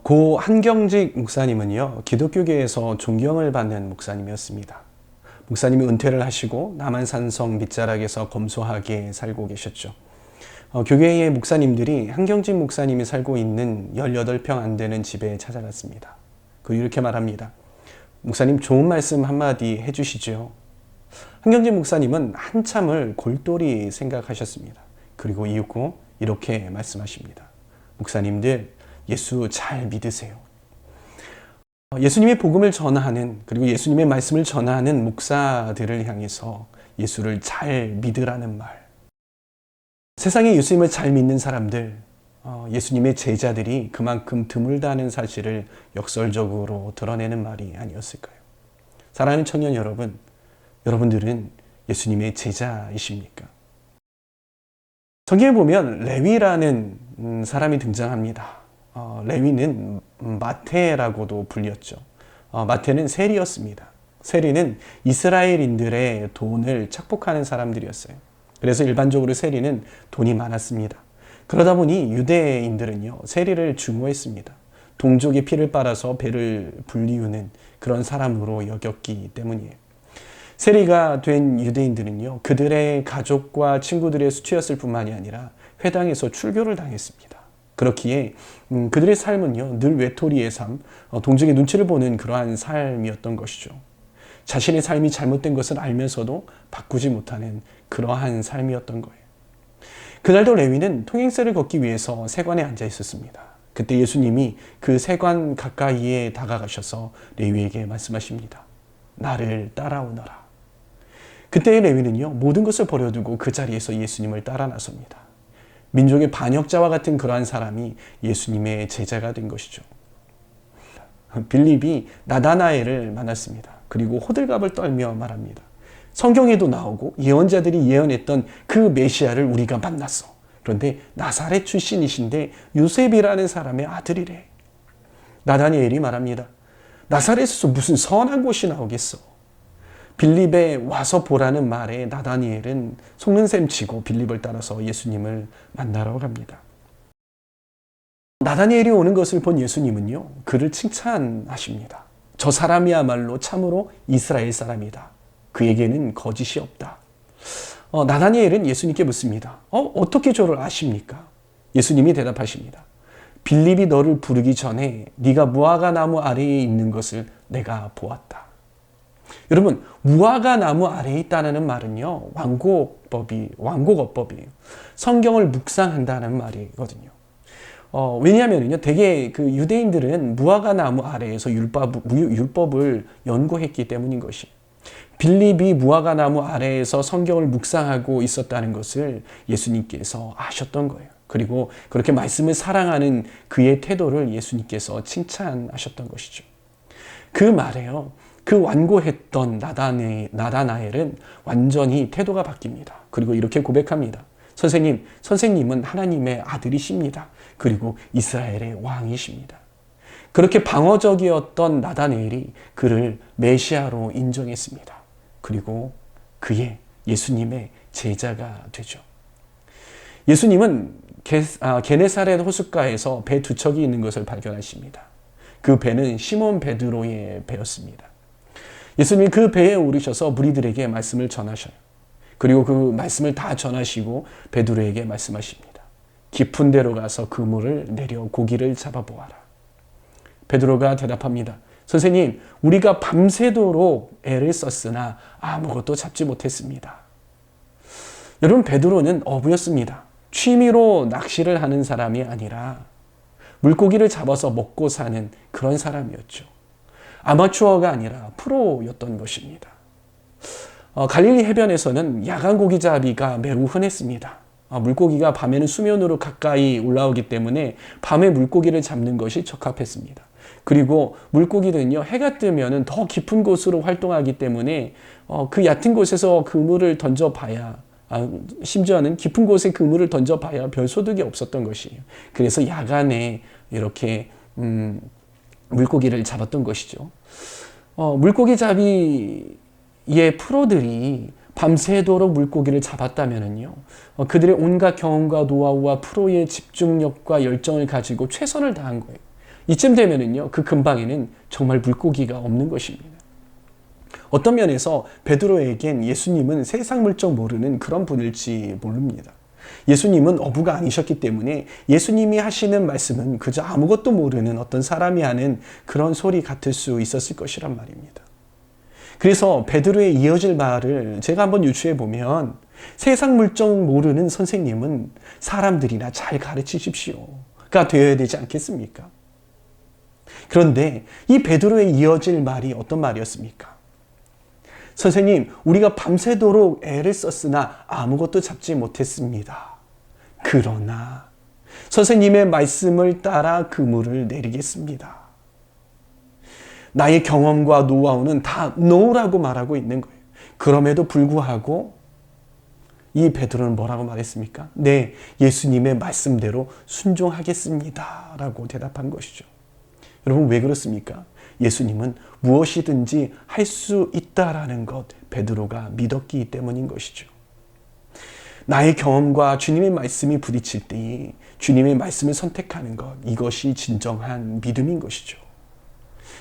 고 한경직 목사님은요, 기독교계에서 존경을 받는 목사님이었습니다. 목사님이 은퇴를 하시고 남한산성 밑자락에서 검소하게 살고 계셨죠. 교계의 목사님들이 한경직 목사님이 살고 있는 18평 안 되는 집에 찾아갔습니다. 그리고 이렇게 말합니다. 목사님, 좋은 말씀 한마디 해주시죠. 한경직 목사님은 한참을 골똘히 생각하셨습니다. 그리고 이윽고 이렇게 말씀하십니다. 목사님들, 예수 잘 믿으세요. 예수님의 복음을 전하는, 그리고 예수님의 말씀을 전하는 목사들을 향해서 예수를 잘 믿으라는 말. 세상에 예수님을 잘 믿는 사람들, 예수님의 제자들이 그만큼 드물다는 사실을 역설적으로 드러내는 말이 아니었을까요? 사랑하는 청년 여러분, 여러분들은 예수님의 제자이십니까? 성경에 보면 레위라는 사람이 등장합니다. 레위는 마태라고도 불렸죠. 마태는 세리였습니다. 세리는 이스라엘인들의 돈을 착복하는 사람들이었어요. 그래서 일반적으로 세리는 돈이 많았습니다. 그러다 보니 유대인들은요, 세리를 중호했습니다. 동족의 피를 빨아서 배를 불리우는 그런 사람으로 여겼기 때문이에요. 세리가 된 유대인들은요, 그들의 가족과 친구들의 수치였을 뿐만이 아니라 회당에서 출교를 당했습니다. 그렇기에 그들의 삶은요, 늘 외톨이의 삶, 동족의 눈치를 보는 그러한 삶이었던 것이죠. 자신의 삶이 잘못된 것을 알면서도 바꾸지 못하는 그러한 삶이었던 거예요. 그날도 레위는 통행세를 걷기 위해서 세관에 앉아 있었습니다. 그때 예수님이 그 세관 가까이에 다가가셔서 레위에게 말씀하십니다. 나를 따라오너라. 그때의 레위는요, 모든 것을 버려두고 그 자리에서 예수님을 따라 나섭니다. 민족의 반역자와 같은 그러한 사람이 예수님의 제자가 된 것이죠. 빌립이 나다나엘을 만났습니다. 그리고 호들갑을 떨며 말합니다. 성경에도 나오고 예언자들이 예언했던 그 메시아를 우리가 만났어. 그런데 나사렛 출신이신데 요셉이라는 사람의 아들이래. 나다니엘이 말합니다. 나사렛에서 무슨 선한 곳이 나오겠어. 빌립에 와서 보라는 말에 나다니엘은 속는 셈 치고 빌립을 따라서 예수님을 만나러 갑니다. 나다니엘이 오는 것을 본 예수님은요, 그를 칭찬하십니다. 저 사람이야말로 참으로 이스라엘 사람이다. 그에게는 거짓이 없다. 나다니엘은 예수님께 묻습니다. 어떻게 저를 아십니까? 예수님이 대답하십니다. 빌립이 너를 부르기 전에 네가 무화과 나무 아래에 있는 것을 내가 보았다. 여러분, 무화과 나무 아래에 있다는 말은요, 완곡어법이에요. 성경을 묵상한다는 말이거든요. 왜냐하면요, 되게 그 유대인들은 무화과 나무 아래에서 율법을 연구했기 때문인 것이. 빌립이 무화과 나무 아래에서 성경을 묵상하고 있었다는 것을 예수님께서 아셨던 거예요. 그리고 그렇게 말씀을 사랑하는 그의 태도를 예수님께서 칭찬하셨던 것이죠. 그 말에요, 그 완고했던 나다나엘은 완전히 태도가 바뀝니다. 그리고 이렇게 고백합니다. 선생님은 하나님의 아들이십니다. 그리고 이스라엘의 왕이십니다. 그렇게 방어적이었던 나다나엘이 그를 메시아로 인정했습니다. 그리고 그의 예수님의 제자가 되죠. 예수님은 게네사렛 호숫가에서 배 두 척이 있는 것을 발견하십니다. 그 배는 시몬 베드로의 배였습니다. 예수님이 그 배에 오르셔서 무리들에게 말씀을 전하셔요. 그리고 그 말씀을 다 전하시고 베드로에게 말씀하십니다. 깊은 데로 가서 그물을 내려 고기를 잡아보아라. 베드로가 대답합니다. 선생님, 우리가 밤새도록 애를 썼으나 아무것도 잡지 못했습니다. 여러분, 베드로는 어부였습니다. 취미로 낚시를 하는 사람이 아니라 물고기를 잡아서 먹고 사는 그런 사람이었죠. 아마추어가 아니라 프로였던 것입니다. 갈릴리 해변에서는 야간 고기잡이가 매우 흔했습니다. 물고기가 밤에는 수면으로 가까이 올라오기 때문에 밤에 물고기를 잡는 것이 적합했습니다. 그리고 물고기는요, 해가 뜨면 더 깊은 곳으로 활동하기 때문에 그 얕은 곳에서 그물을 던져봐야, 심지어는 깊은 곳에 그물을 던져봐야 별 소득이 없었던 것이에요. 그래서 야간에 이렇게 물고기를 잡았던 것이죠. 물고기 잡이의 프로들이 밤새도록 물고기를 잡았다면요, 그들의 온갖 경험과 노하우와 프로의 집중력과 열정을 가지고 최선을 다한 거예요. 이쯤 되면은요, 그 근방에는 정말 물고기가 없는 것입니다. 어떤 면에서 베드로에겐 예수님은 세상 물정 모르는 그런 분일지 모릅니다. 예수님은 어부가 아니셨기 때문에 예수님이 하시는 말씀은 그저 아무것도 모르는 어떤 사람이 하는 그런 소리 같을 수 있었을 것이란 말입니다. 그래서 베드로의 이어질 말을 제가 한번 유추해 보면 세상 물정 모르는 선생님은 사람들이나 잘 가르치십시오가 되어야 되지 않겠습니까? 그런데 이 베드로의 이어질 말이 어떤 말이었습니까? 선생님, 우리가 밤새도록 애를 썼으나 아무것도 잡지 못했습니다. 그러나 선생님의 말씀을 따라 그물을 내리겠습니다. 나의 경험과 노하우는 다 no라고 말하고 있는 거예요. 그럼에도 불구하고 이 베드로는 뭐라고 말했습니까? 네, 예수님의 말씀대로 순종하겠습니다 라고 대답한 것이죠. 여러분, 왜 그렇습니까? 예수님은 무엇이든지 할 수 있다라는 것, 베드로가 믿었기 때문인 것이죠. 나의 경험과 주님의 말씀이 부딪힐 때 주님의 말씀을 선택하는 것, 이것이 진정한 믿음인 것이죠.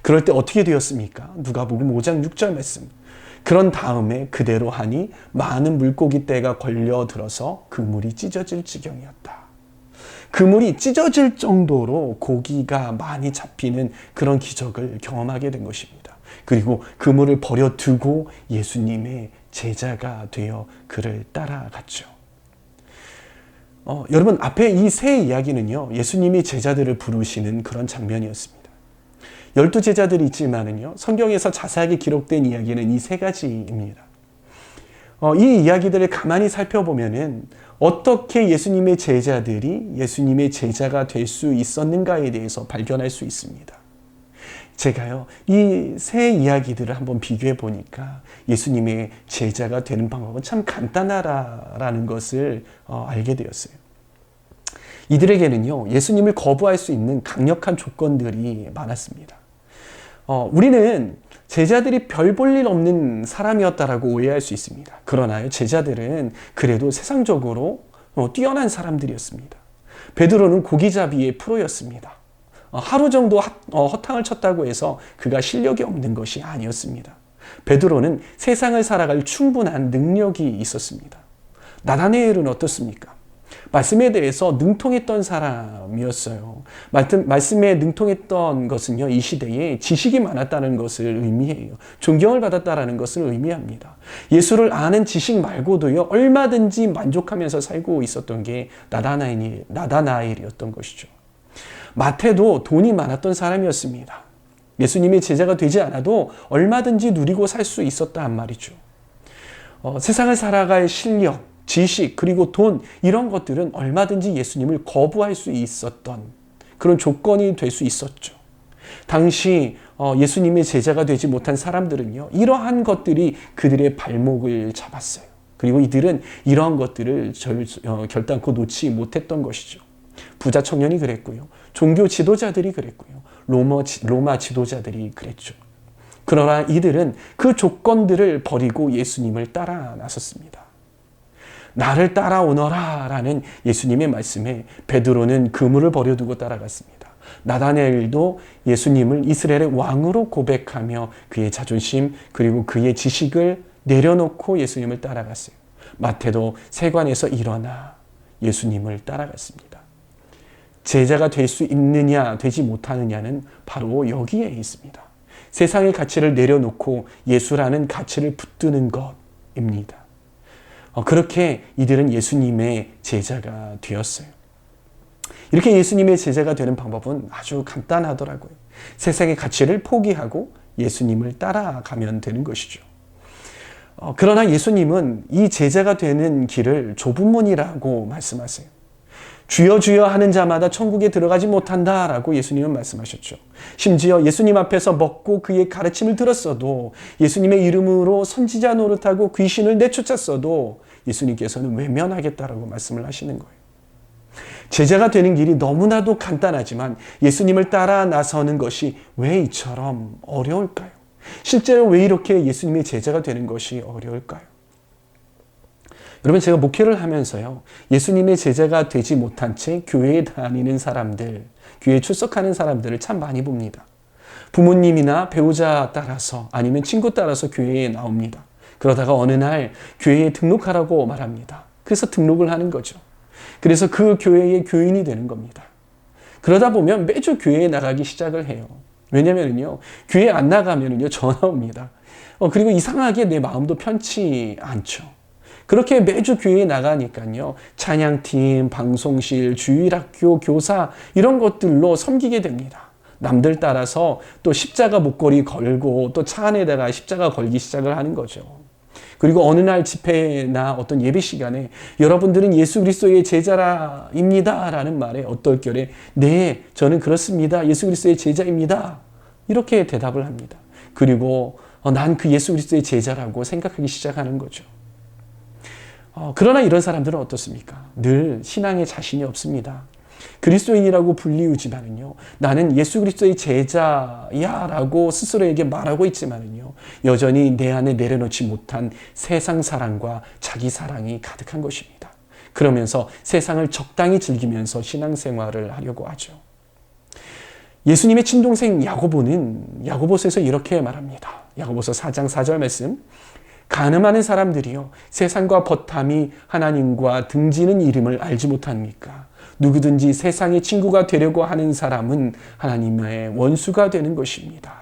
그럴 때 어떻게 되었습니까? 누가복음 5장 6절 말씀. 그런 다음에 그대로 하니 많은 물고기 떼가 걸려들어서 그물이 찢어질 지경이었다. 그물이 찢어질 정도로 고기가 많이 잡히는 그런 기적을 경험하게 된 것입니다. 그리고 그물을 버려두고 예수님의 제자가 되어 그를 따라갔죠. 여러분, 앞에 이 세 이야기는요, 예수님이 제자들을 부르시는 그런 장면이었습니다. 12제자들이 있지만은요, 성경에서 자세하게 기록된 이야기는 이 세 가지입니다. 이 이야기들을 가만히 살펴보면은 어떻게 예수님의 제자들이 예수님의 제자가 될 수 있었는가에 대해서 발견할 수 있습니다. 제가요, 이 세 이야기들을 한번 비교해 보니까 예수님의 제자가 되는 방법은 참 간단하다라는 것을 알게 되었어요. 이들에게는요, 예수님을 거부할 수 있는 강력한 조건들이 많았습니다. 우리는 제자들이 별 볼 일 없는 사람이었다라고 오해할 수 있습니다. 그러나요, 제자들은 그래도 세상적으로 뛰어난 사람들이었습니다. 베드로는 고기잡이의 프로였습니다. 하루 정도 허탕을 쳤다고 해서 그가 실력이 없는 것이 아니었습니다. 베드로는 세상을 살아갈 충분한 능력이 있었습니다. 나다나엘은 어떻습니까? 말씀에 대해서 능통했던 사람이었어요. 말씀에 능통했던 것은요, 이 시대에 지식이 많았다는 것을 의미해요. 존경을 받았다는 것을 의미합니다. 예수를 아는 지식 말고도요, 얼마든지 만족하면서 살고 있었던 게 나다나엘이었던 것이죠. 마태도 돈이 많았던 사람이었습니다. 예수님의 제자가 되지 않아도 얼마든지 누리고 살 수 있었단 말이죠. 세상을 살아갈 실력, 지식, 그리고 돈, 이런 것들은 얼마든지 예수님을 거부할 수 있었던 그런 조건이 될 수 있었죠. 당시 예수님의 제자가 되지 못한 사람들은요, 이러한 것들이 그들의 발목을 잡았어요. 그리고 이들은 이러한 것들을 결단코 놓지 못했던 것이죠. 부자 청년이 그랬고요. 종교 지도자들이 그랬고요. 로마 지도자들이 그랬죠. 그러나 이들은 그 조건들을 버리고 예수님을 따라 나섰습니다. 나를 따라오너라 라는 예수님의 말씀에 베드로는 그물을 버려두고 따라갔습니다. 나다나엘도 예수님을 이스라엘의 왕으로 고백하며 그의 자존심 그리고 그의 지식을 내려놓고 예수님을 따라갔어요. 마태도 세관에서 일어나 예수님을 따라갔습니다. 제자가 될 수 있느냐 되지 못하느냐는 바로 여기에 있습니다. 세상의 가치를 내려놓고 예수라는 가치를 붙드는 것입니다. 그렇게 이들은 예수님의 제자가 되었어요. 이렇게 예수님의 제자가 되는 방법은 아주 간단하더라고요. 세상의 가치를 포기하고 예수님을 따라가면 되는 것이죠. 그러나 예수님은 이 제자가 되는 길을 좁은 문이라고 말씀하세요. 주여 주여 하는 자마다 천국에 들어가지 못한다라고 예수님은 말씀하셨죠. 심지어 예수님 앞에서 먹고 그의 가르침을 들었어도, 예수님의 이름으로 선지자 노릇하고 귀신을 내쫓았어도 예수님께서는 외면하겠다라고 말씀을 하시는 거예요. 제자가 되는 길이 너무나도 간단하지만 예수님을 따라 나서는 것이 왜 이처럼 어려울까요? 실제로 왜 이렇게 예수님의 제자가 되는 것이 어려울까요? 여러분, 제가 목회를 하면서요, 예수님의 제자가 되지 못한 채 교회에 다니는 사람들, 교회에 출석하는 사람들을 참 많이 봅니다. 부모님이나 배우자 따라서 아니면 친구 따라서 교회에 나옵니다. 그러다가 어느 날 교회에 등록하라고 말합니다. 그래서 등록을 하는 거죠. 그래서 그 교회의 교인이 되는 겁니다. 그러다 보면 매주 교회에 나가기 시작을 해요. 왜냐면요, 교회 안 나가면요, 전화 옵니다. 그리고 이상하게 내 마음도 편치 않죠. 그렇게 매주 교회에 나가니까요, 찬양팀, 방송실, 주일학교, 교사 이런 것들로 섬기게 됩니다. 남들 따라서 또 십자가 목걸이 걸고 또 차 안에다가 십자가 걸기 시작을 하는 거죠. 그리고 어느 날 집회나 어떤 예배 시간에 여러분들은 예수 그리스도의 제자입니다 라는 말에 어떨결에 네, 저는 그렇습니다. 예수 그리스도의 제자입니다. 이렇게 대답을 합니다. 그리고 난 그 예수 그리스도의 제자라고 생각하기 시작하는 거죠. 그러나 이런 사람들은 어떻습니까? 늘 신앙에 자신이 없습니다. 그리스도인이라고 불리우지만은요, 나는 예수 그리스도의 제자야 라고 스스로에게 말하고 있지만은요, 여전히 내 안에 내려놓지 못한 세상 사랑과 자기 사랑이 가득한 것입니다. 그러면서 세상을 적당히 즐기면서 신앙생활을 하려고 하죠. 예수님의 친동생 야고보는 야고보서에서 이렇게 말합니다. 야고보서 4장 4절 말씀. 간음하는 사람들이요, 세상과 벗함이 하나님과 등지는 이름을 알지 못합니까? 누구든지 세상의 친구가 되려고 하는 사람은 하나님의 원수가 되는 것입니다.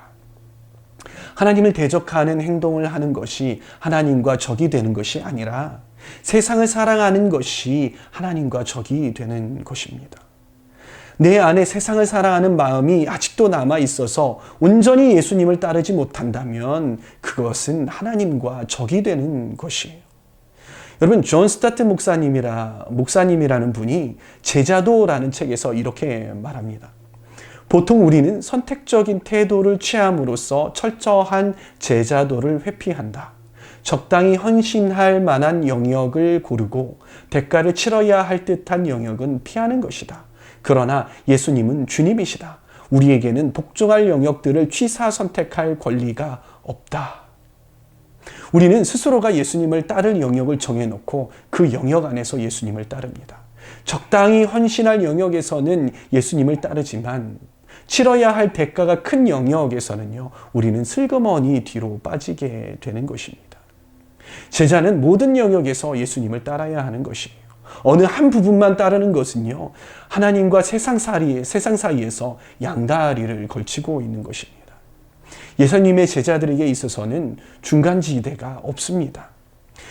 하나님을 대적하는 행동을 하는 것이 하나님과 적이 되는 것이 아니라 세상을 사랑하는 것이 하나님과 적이 되는 것입니다. 내 안에 세상을 사랑하는 마음이 아직도 남아 있어서 온전히 예수님을 따르지 못한다면 그것은 하나님과 적이 되는 것이에요. 여러분, 존 스타트 목사님이라는 분이 제자도라는 책에서 이렇게 말합니다. 보통 우리는 선택적인 태도를 취함으로써 철저한 제자도를 회피한다. 적당히 헌신할 만한 영역을 고르고 대가를 치러야 할 듯한 영역은 피하는 것이다. 그러나 예수님은 주님이시다. 우리에게는 복종할 영역들을 취사 선택할 권리가 없다. 우리는 스스로가 예수님을 따를 영역을 정해놓고 그 영역 안에서 예수님을 따릅니다. 적당히 헌신할 영역에서는 예수님을 따르지만 치러야 할 대가가 큰 영역에서는요, 우리는 슬그머니 뒤로 빠지게 되는 것입니다. 제자는 모든 영역에서 예수님을 따라야 하는 것이에요. 어느 한 부분만 따르는 것은요, 하나님과 세상 사이에서 양다리를 걸치고 있는 것입니다. 예수님의 제자들에게 있어서는 중간지대가 없습니다.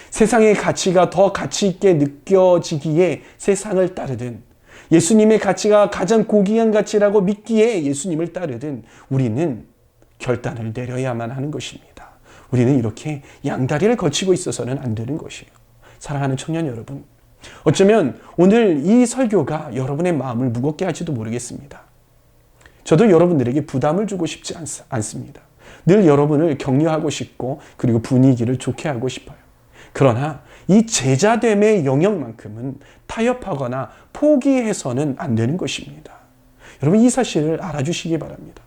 세상의 가치가 더 가치 있게 느껴지기에 세상을 따르든, 예수님의 가치가 가장 고귀한 가치라고 믿기에 예수님을 따르든 우리는 결단을 내려야만 하는 것입니다. 우리는 이렇게 양다리를 거치고 있어서는 안 되는 것이에요. 사랑하는 청년 여러분, 어쩌면 오늘 이 설교가 여러분의 마음을 무겁게 할지도 모르겠습니다. 저도 여러분들에게 부담을 주고 싶지 않습니다. 늘 여러분을 격려하고 싶고 그리고 분위기를 좋게 하고 싶어요. 그러나 이 제자됨의 영역만큼은 타협하거나 포기해서는 안 되는 것입니다. 여러분, 이 사실을 알아주시기 바랍니다.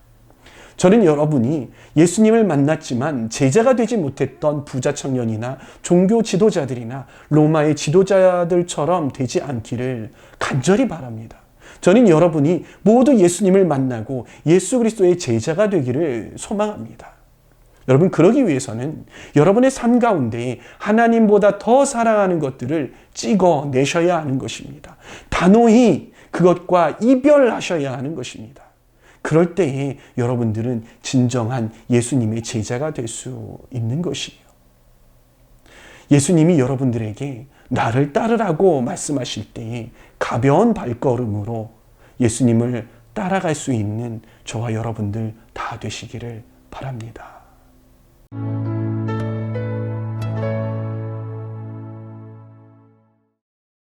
저는 여러분이 예수님을 만났지만 제자가 되지 못했던 부자 청년이나 종교 지도자들이나 로마의 지도자들처럼 되지 않기를 간절히 바랍니다. 저는 여러분이 모두 예수님을 만나고 예수 그리스도의 제자가 되기를 소망합니다. 여러분, 그러기 위해서는 여러분의 삶 가운데 하나님보다 더 사랑하는 것들을 찍어내셔야 하는 것입니다. 단호히 그것과 이별하셔야 하는 것입니다. 그럴 때에 여러분들은 진정한 예수님의 제자가 될 수 있는 것이에요. 예수님이 여러분들에게 나를 따르라고 말씀하실 때에 가벼운 발걸음으로 예수님을 따라갈 수 있는 저와 여러분들 다 되시기를 바랍니다.